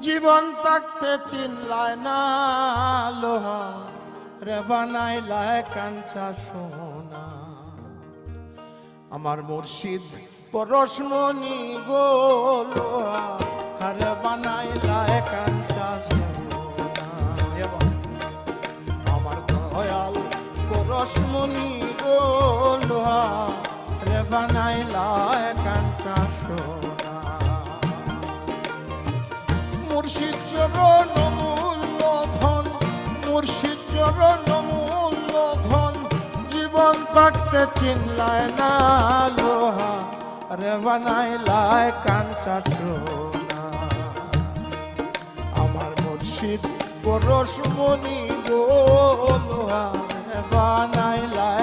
জীবন থাকতে চিনলায় না লোহা রে বানাইলায় কাঞ্চা সোনা। আমার মুর্শিদ পরশমণি গো লোহা রে বানাইলায় কাঞ্চা সোনা। আমার দয়াল পরশমণি গো লোহা রে বানাইলায় কাঞ্চা সোনা। মুর্শিদ চরণ মূল্য ধন, মুর্শিদ চরণ মূল্য ধন, জীবন থাকতে চিনলায় না লোহা রে বানাইলায় কাঞ্চা সোনা। আমার মুর্শিদ পরশমণি গো লোহা রে বানাইলায়